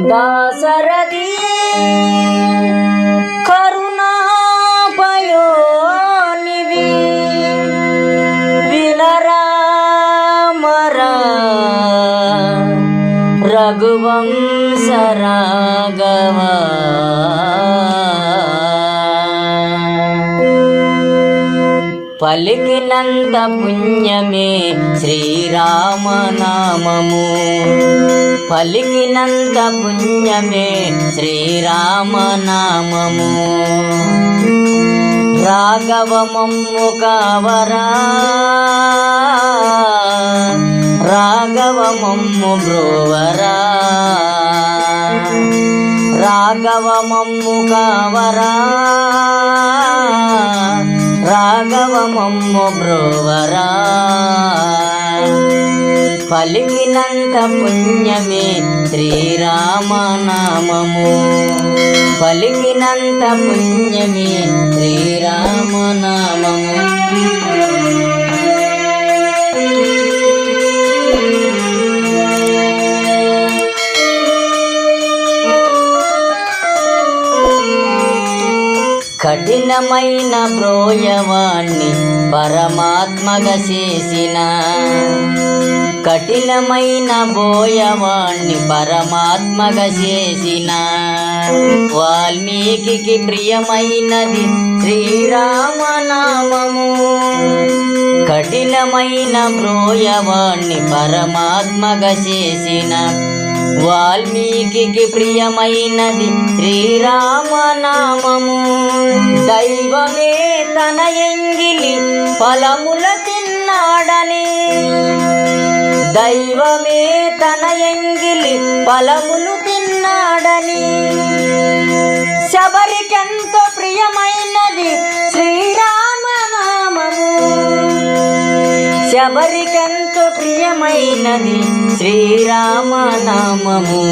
దాశరథి కరుణాపయోనిధి వినరామరా రఘువంశ రాఘవ పలికినంత పుణ్యమే శ్రీరామనామము పలికినంత పుణ్యమే శ్రీరామనామము రాఘవమమ్ము కావరా రాఘవమమ్ము బ్రోవరా రాఘవమమ్ము కావరా రాఘవమమ్ము బ్రోవరా పలికినంత పుణ్యమే శ్రీరామనామము పలికినంత పుణ్యమే శ్రీరామనామము కఠినమైన బ్రోయవాణ్ణి పరమాత్మగా చేసిన కఠినమైన బోయవాణ్ణి పరమాత్మగా చేసిన వాల్మీకి ప్రియమైనది శ్రీరామనామము కఠినమైన బ్రోయవాణ్ణి పరమాత్మగా చేసిన వాల్మీకి ప్రియమైనది శ్రీరామనామము దైవమే తన ఎంగిలి ఫలముల తిన్నాడని దైవమే తన ఎంగిలి ఫలములు తిన్నాడని శబరికెంతో ప్రియమైనది శ్రీరామనామము శబరికెంతో ప్రియమైనది శ్రీరామనామము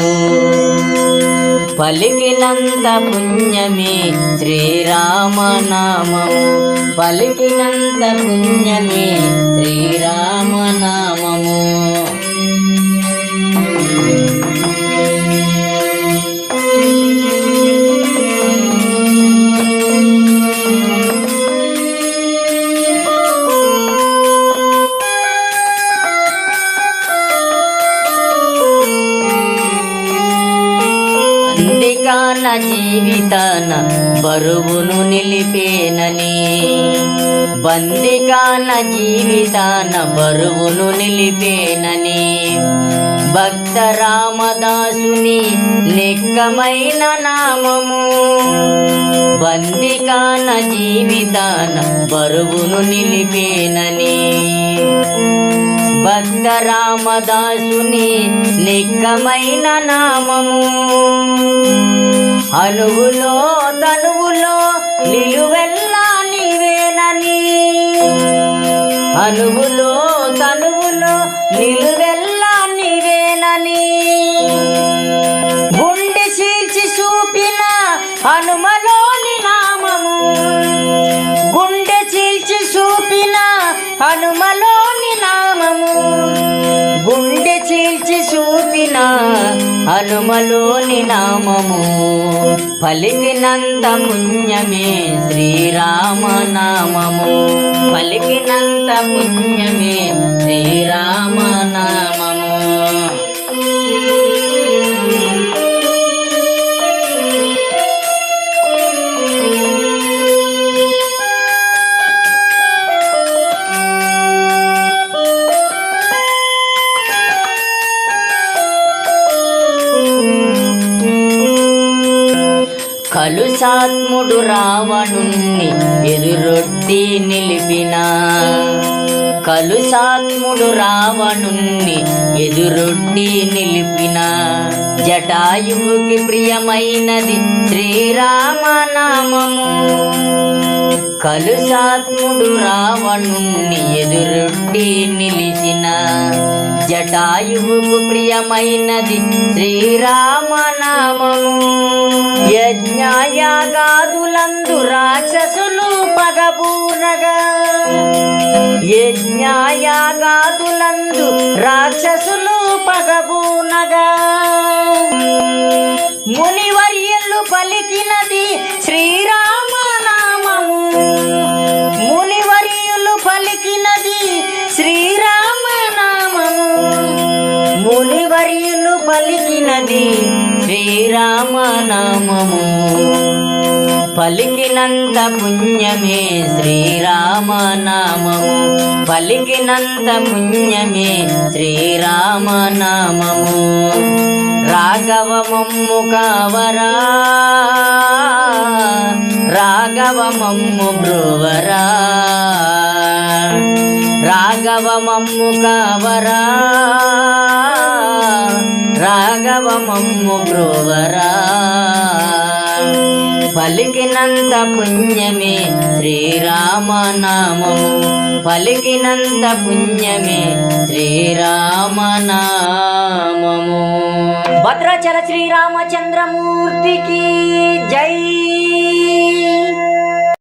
పలికినంత పుణ్యమే శ్రీరామనామము పలికినంత పుణ్యమే శ్రీరామనామము బందికాన జీవితాన బరువును నిలిపేనని బందికాన జీవితాన బరువును నిలిపేనని భక్త రామదాసుని నిక్కమైన నామము బందికాన జీవితాన బరువును నిలిపేనని భక్త రామదాసుని నిక్కమైన నామము అణువులో తనువులో నిలువెల్లా నీవేనని అణువులో తనువులో నిలువెల్లా నీవేనని గుండె చీల్చి చూపిన హనుమలోని నామము గుండె చీల్చి చూపిన హనుమలోని నామము గుండె చీల్చి చూపిన హనుమలోని నామము పలికినంత పుణ్యమే శ్రీరామనామము పలికినంత పుణ్యమే శ్రీరామనామము కలుషాత్ముడు రావణుణ్ణి ఎదురొడ్డి నిలిపిన కలుషాత్ముడు రావణుణ్ణి ఎదురొడ్డి నిలిపిన జటాయువుకి ప్రియమైనది శ్రీరామనామము కలుషాత్ముడు రావణుణ్ణి ఎదురొడ్డి నిలిచిన జటాయువుకు ప్రియమైనది శ్రీరామనామము యజ్ఞయాగాదులందు రాక్షసులు పగబూనగా యజ్ఞయాగాదులందు రాక్షసులు పగబూనగా పలికినది శ్రీరామనామము. పలికినంత పుణ్యమే శ్రీరామనామము. పలికినంత పుణ్యమే శ్రీరామనామము. రాఘవ మమ్ము కావరా, రాఘవ మమ్ము బ్రువరా, రాఘవ మమ్ము కావరా, రాఘవ మమ్ము బ్రువరా. పలికినంత పుణ్యమే శ్రీరామనామము. పలికినంత పుణ్యమే శ్రీరామనామము. భద్రాచల శ్రీరామచంద్రమూర్తికి